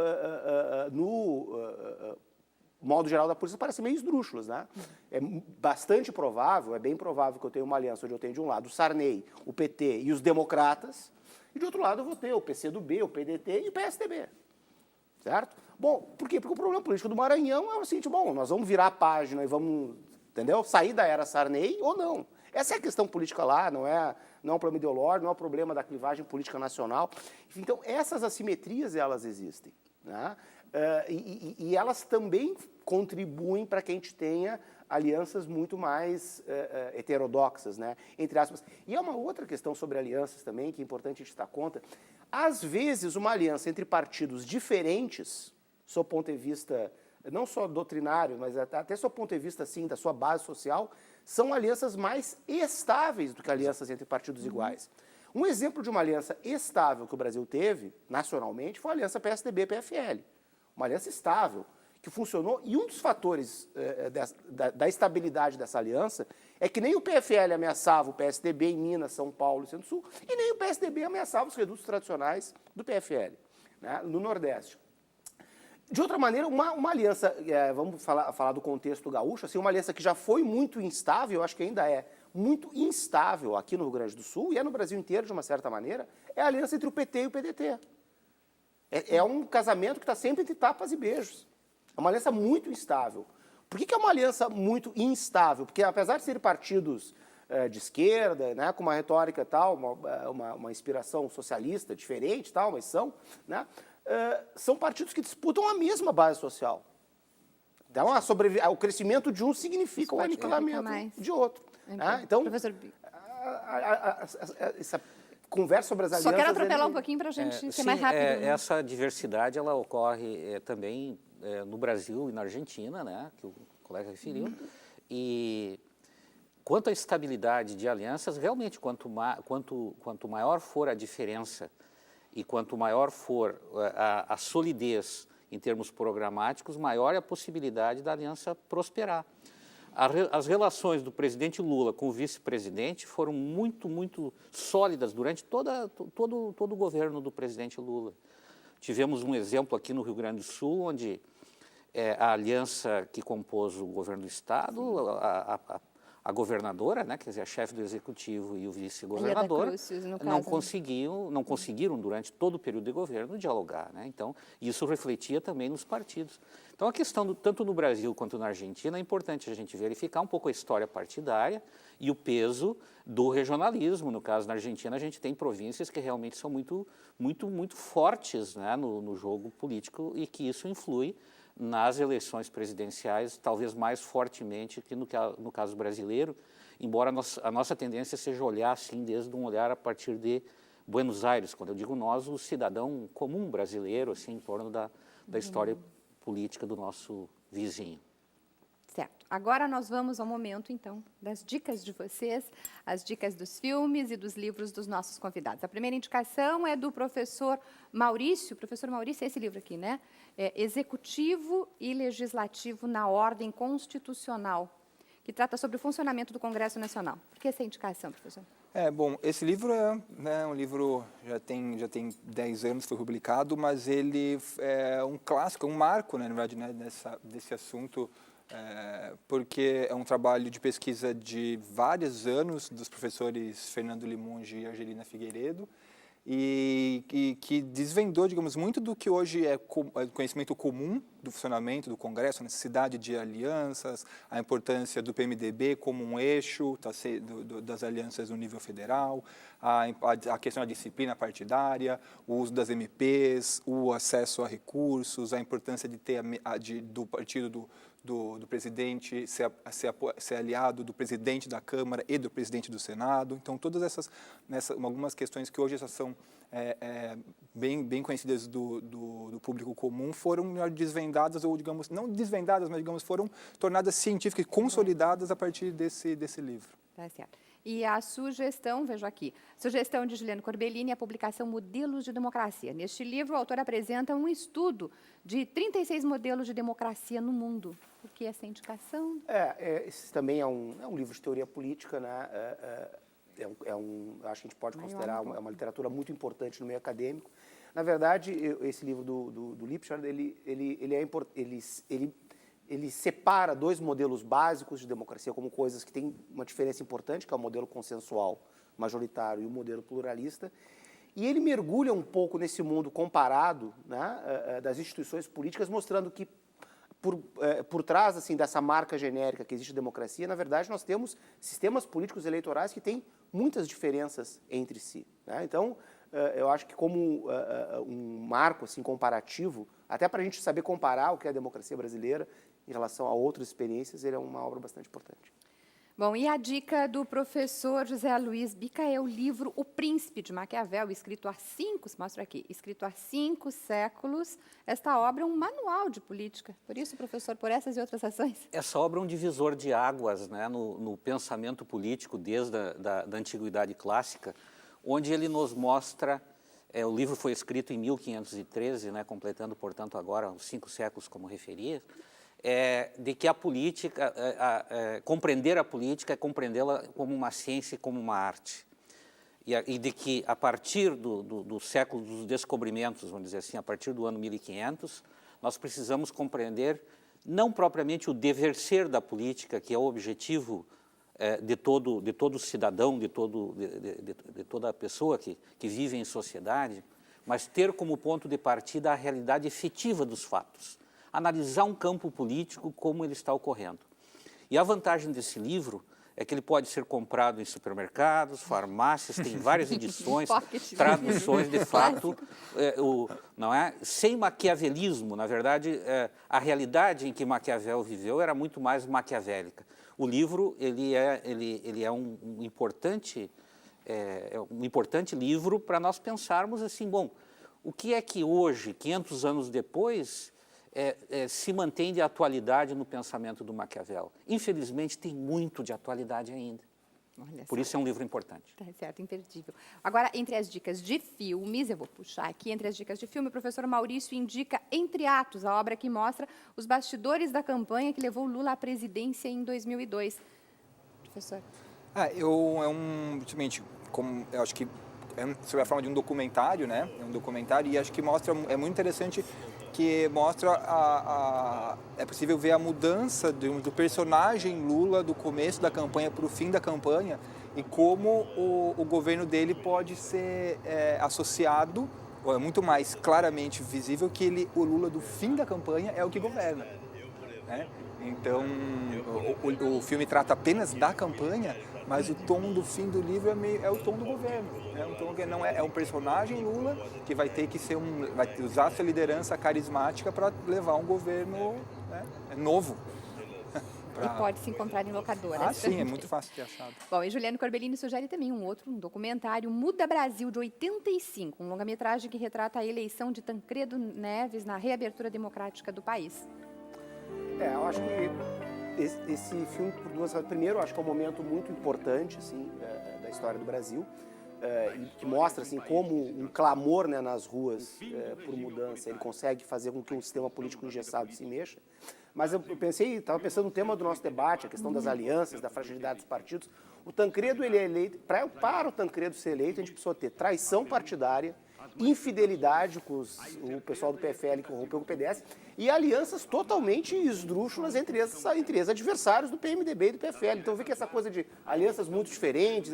modo geral da política, parecem meio esdrúxulas. Né? É bastante provável, é bem provável que eu tenha uma aliança onde eu tenho de um lado o Sarney, o PT e os democratas, e de outro lado eu vou ter o PCdoB, o PDT e o PSDB. Certo? Bom, por quê? Porque o problema político do Maranhão é o seguinte, nós vamos virar a página e vamos, entendeu? Sair da era Sarney ou não. Essa é a questão política lá, não é um problema ideológico, não é um problema da clivagem política nacional. Então, essas assimetrias, elas existem. Né? E elas também contribuem para que a gente tenha alianças muito mais heterodoxas, né? Entre aspas. E há uma outra questão sobre alianças também, que é importante a gente dar conta. Às vezes, uma aliança entre partidos diferentes, sob o ponto de vista, não só doutrinário, mas até sob o ponto de vista, assim, da sua base social, são alianças mais estáveis do que alianças entre partidos iguais. Um exemplo de uma aliança estável que o Brasil teve, nacionalmente, foi a aliança PSDB-PFL. Uma aliança estável, que funcionou, e um dos fatores da estabilidade dessa aliança é que nem o PFL ameaçava o PSDB em Minas, São Paulo e Centro-Sul, e nem o PSDB ameaçava os redutos tradicionais do PFL, né, no Nordeste. De outra maneira, uma aliança, vamos falar do contexto gaúcho, assim, uma aliança que já foi muito instável, eu acho que ainda é muito instável aqui no Rio Grande do Sul, e é no Brasil inteiro, de uma certa maneira, é a aliança entre o PT e o PDT. É um casamento que está sempre entre tapas e beijos. É uma aliança muito instável. Por que é uma aliança muito instável? Porque apesar de serem partidos de esquerda, né, com uma retórica tal, uma inspiração socialista diferente, tal, mas são, né, são partidos que disputam a mesma base social. Então, o crescimento de um significa o aniquilamento de outro. Né? Então, professor... essa conversa sobre as alianças... Só quero atropelar um pouquinho para a gente ser mais rápido. Essa diversidade ela ocorre também no Brasil e na Argentina, né, que o colega referiu. E quanto à estabilidade de alianças, realmente, quanto maior for a diferença e quanto maior for a solidez em termos programáticos, maior é a possibilidade da aliança prosperar. As relações do presidente Lula com o vice-presidente foram muito, muito sólidas durante todo o governo do presidente Lula. Tivemos um exemplo aqui no Rio Grande do Sul, onde a aliança que compôs o governo do Estado, a governadora, né, quer dizer, a chefe do executivo e o vice-governador, não conseguiram durante todo o período de governo dialogar, né? Então, isso refletia também nos partidos. Então, a questão, tanto no Brasil quanto na Argentina, é importante a gente verificar um pouco a história partidária e o peso do regionalismo. No caso, na Argentina, a gente tem províncias que realmente são muito, muito, muito fortes, né, no jogo político e que isso influi nas eleições presidenciais, talvez mais fortemente que no caso brasileiro, embora a nossa tendência seja olhar assim, desde um olhar a partir de Buenos Aires, quando eu digo nós, o cidadão comum brasileiro, assim, em torno da história política do nosso vizinho. Certo. Agora nós vamos ao momento, então, das dicas de vocês, as dicas dos filmes e dos livros dos nossos convidados. A primeira indicação é do professor Maurício. Professor Maurício, é esse livro aqui, né? Executivo e Legislativo na Ordem Constitucional, que trata sobre o funcionamento do Congresso Nacional. Por que essa indicação, professor? Bom, esse livro é um livro, já tem 10 anos que foi publicado, mas ele é um clássico, um marco, né, na verdade, né, desse assunto, porque é um trabalho de pesquisa de vários anos dos professores Fernando Limonge e Angelina Figueiredo, e que desvendou, digamos, muito do que hoje é conhecimento comum do funcionamento do Congresso, a necessidade de alianças, a importância do PMDB como um eixo das alianças no nível federal, a questão da disciplina partidária, o uso das MPs, o acesso a recursos, a importância de ter do partido do presidente ser aliado do presidente da Câmara e do presidente do Senado. Então, todas algumas questões que hoje já são bem conhecidas do público comum foram desvendadas, ou digamos, não desvendadas, mas digamos, foram tornadas científicas e consolidadas a partir desse livro. Tá certo. E a sugestão, vejo aqui, sugestão de Juliano Corbellini, a publicação Modelos de Democracia. Neste livro, o autor apresenta um estudo de 36 modelos de democracia no mundo. Por que essa indicação? Esse também é um livro de teoria política, né? Acho que a gente pode considerar uma literatura muito importante no meio acadêmico. Na verdade, esse livro do Lipschitz, ele separa dois modelos básicos de democracia como coisas que têm uma diferença importante, que é o modelo consensual majoritário e o modelo pluralista, e ele mergulha um pouco nesse mundo comparado, né, das instituições políticas, mostrando que por trás assim, dessa marca genérica que existe a democracia, na verdade, nós temos sistemas políticos eleitorais que têm muitas diferenças entre si, né? Então, eu acho que como um marco assim, comparativo, até para a gente saber comparar o que é a democracia brasileira em relação a outras experiências, ele é uma obra bastante importante. Bom, e a dica do professor José Luiz Bica é o livro O Príncipe de Maquiavel, escrito há 5 séculos. Esta obra é um manual de política. Por isso, professor, por essas e outras ações? Essa obra é um divisor de águas, né, no pensamento político desde da antiguidade clássica, onde ele nos mostra, o livro foi escrito em 1513, né, completando, portanto, agora os 5 séculos, como referia, de que a política, compreender a política é compreendê-la como uma ciência e como uma arte. E de que, a partir do século dos descobrimentos, vamos dizer assim, a partir do ano 1500, nós precisamos compreender não propriamente o dever ser da política, que é o objetivo de todo cidadão, de toda pessoa que vive em sociedade, mas ter como ponto de partida a realidade efetiva dos fatos. analisar um campo político como ele está ocorrendo. E a vantagem desse livro é que ele pode ser comprado em supermercados, farmácias, tem várias edições, traduções de fato, não é? Sem maquiavelismo. Na verdade, a realidade em que Maquiavel viveu era muito mais maquiavélica. O livro ele é um importante livro para nós pensarmos assim, bom, o que é que hoje, 500 anos depois, se mantém de atualidade no pensamento do Maquiavel? Infelizmente, tem muito de atualidade ainda. Por isso é um livro importante. Tá certo, imperdível. Agora, entre as dicas de filmes, eu vou puxar aqui, entre as dicas de filme, o professor Maurício indica Entre Atos, a obra que mostra os bastidores da campanha que levou Lula à presidência em 2002. Professor. Justamente, como eu acho que é sob a forma de um documentário, né? É um documentário e acho que mostra, é muito interessante que mostra é possível ver a mudança do personagem Lula do começo da campanha para o fim da campanha e como o governo dele pode ser associado, ou é muito mais claramente visível que o Lula do fim da campanha é o que governa, né? Então, o filme trata apenas da campanha, mas o tom do fim do livro é o tom do governo. É um personagem Lula que vai ter que vai usar sua liderança carismática para levar um governo, né, novo. E pode se encontrar em locadoras. Sim, é muito fácil de ter achado. Bom, e Juliano Corbellini sugere também um documentário, Muda Brasil, de 85, um longa-metragem que retrata a eleição de Tancredo Neves na reabertura democrática do país. Eu acho que esse filme, por duas razões. Primeiro, eu acho que é um momento muito importante assim, da história do Brasil, e que mostra assim, como um clamor, né, nas ruas por mudança, ele consegue fazer com que um sistema político engessado se mexa. Mas eu estava pensando no tema do nosso debate, a questão das alianças, da fragilidade dos partidos. O Tancredo, ele é eleito, para o Tancredo ser eleito, a gente precisou ter traição partidária, infidelidade com o pessoal do PFL que rompeu com o PDS e alianças totalmente esdrúxulas entre esses adversários do PMDB e do PFL. Então, vê que essa coisa de alianças muito diferentes,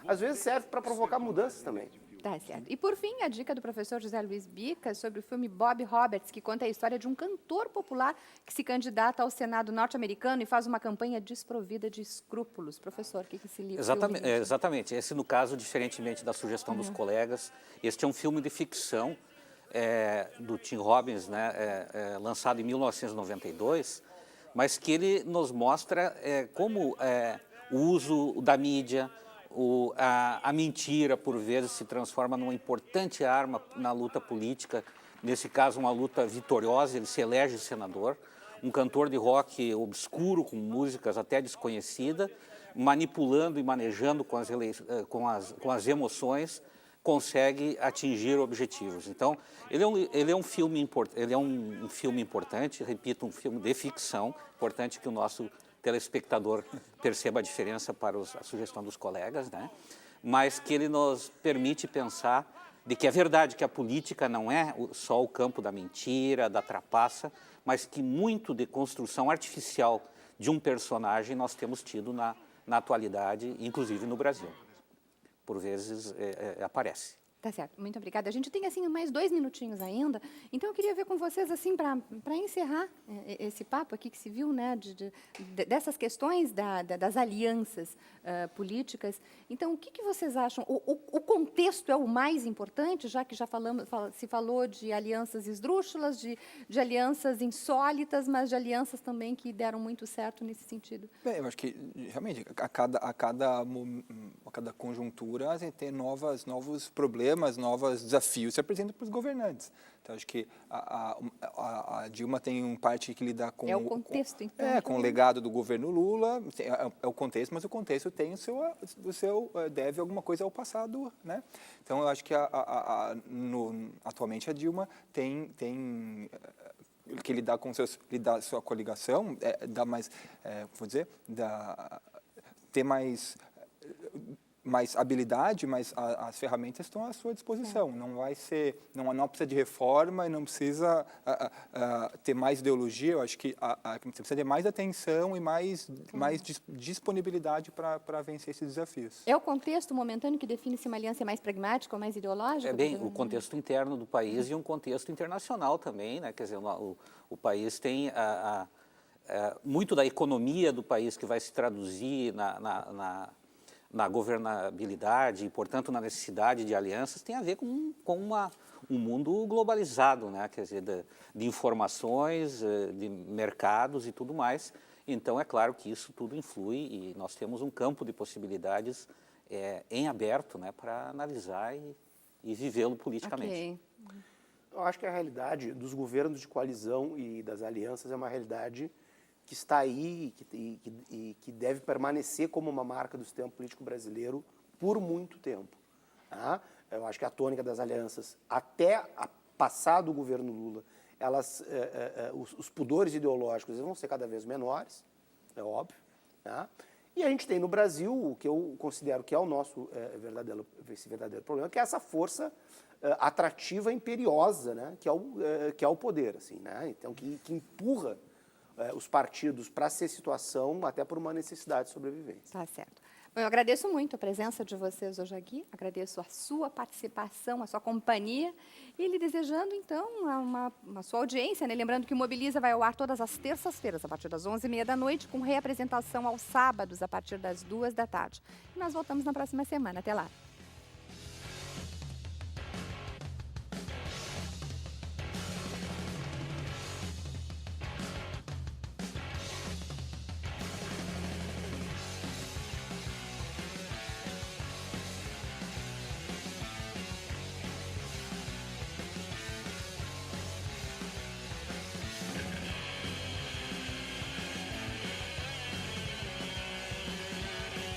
às vezes serve para provocar mudanças também. Tá certo. E, por fim, a dica do professor José Luiz Bica sobre o filme Bob Roberts, que conta a história de um cantor popular que se candidata ao Senado norte-americano e faz uma campanha desprovida de escrúpulos. Professor, o que esse livro... Exatamente. Esse, no caso, diferentemente da sugestão dos colegas, este é um filme de ficção do Tim Robbins, né, lançado em 1992, mas que ele nos mostra como o uso da mídia, a mentira, por vezes, se transforma numa importante arma na luta política, nesse caso uma luta vitoriosa, ele se elege senador, um cantor de rock obscuro, com músicas até desconhecidas, manipulando e manejando com as emoções, consegue atingir objetivos. Então, ele é um filme importante, repito, um filme de ficção, importante que o nosso telespectador perceba a diferença para a sugestão dos colegas, né? Mas que ele nos permite pensar de que é verdade que a política não é só o campo da mentira, da trapaça, mas que muito de construção artificial de um personagem nós temos tido na atualidade, inclusive no Brasil. Por vezes aparece. Tá certo, muito obrigada. A gente tem, assim, mais 2 minutinhos ainda, então eu queria ver com vocês, assim, para encerrar esse papo aqui que se viu, né, dessas questões das alianças políticas. Então, o que vocês acham? O contexto é o mais importante, já que se falou de alianças esdrúxulas, de alianças insólitas, mas de alianças também que deram muito certo nesse sentido. Bem, eu acho que, realmente, a cada conjuntura, a gente tem novos problemas, novos desafios se apresentam para os governantes. Então, acho que a Dilma tem parte que lidar com... É o contexto, então. Com o legado do governo Lula, é o contexto, mas o contexto tem deve alguma coisa ao passado, né? Então, eu acho que atualmente a Dilma tem que lidar com sua coligação, ter mais mais habilidade, mas as ferramentas estão à sua disposição. Não vai ser, não precisa de reforma e não precisa ter mais ideologia. Eu acho que precisa ter mais atenção e mais disponibilidade para vencer esses desafios. É o contexto momentâneo que define se uma aliança é mais pragmática ou mais ideológica? É bem o contexto interno do país e um contexto internacional também, né? Quer dizer, o país tem muito da economia do país que vai se traduzir na governabilidade e, portanto, na necessidade de alianças, tem a ver com um mundo globalizado, né? Quer dizer, de informações, de mercados e tudo mais. Então, é claro que isso tudo influi e nós temos um campo de possibilidades em aberto, né, para analisar e vivê-lo politicamente. Okay. Eu acho que a realidade dos governos de coalizão e das alianças é uma realidade que está aí e que deve permanecer como uma marca do sistema político brasileiro por muito tempo. Tá? Eu acho que a tônica das alianças, até passado o governo Lula, os pudores ideológicos vão ser cada vez menores, é óbvio. Tá? E a gente tem no Brasil o que eu considero que é o nosso verdadeiro problema, que é essa força atrativa imperiosa, né? que é o poder, assim, né? Então, que empurra os partidos para essa situação até por uma necessidade de sobrevivência. Tá certo. Bom, eu agradeço muito a presença de vocês hoje aqui, agradeço a sua participação, a sua companhia e lhe desejando, então, uma sua audiência, né? Lembrando que o Mobiliza vai ao ar todas as terças-feiras, a partir das 11h30 da noite, com reapresentação aos sábados, a partir das 2 da tarde. E nós voltamos na próxima semana. Até lá.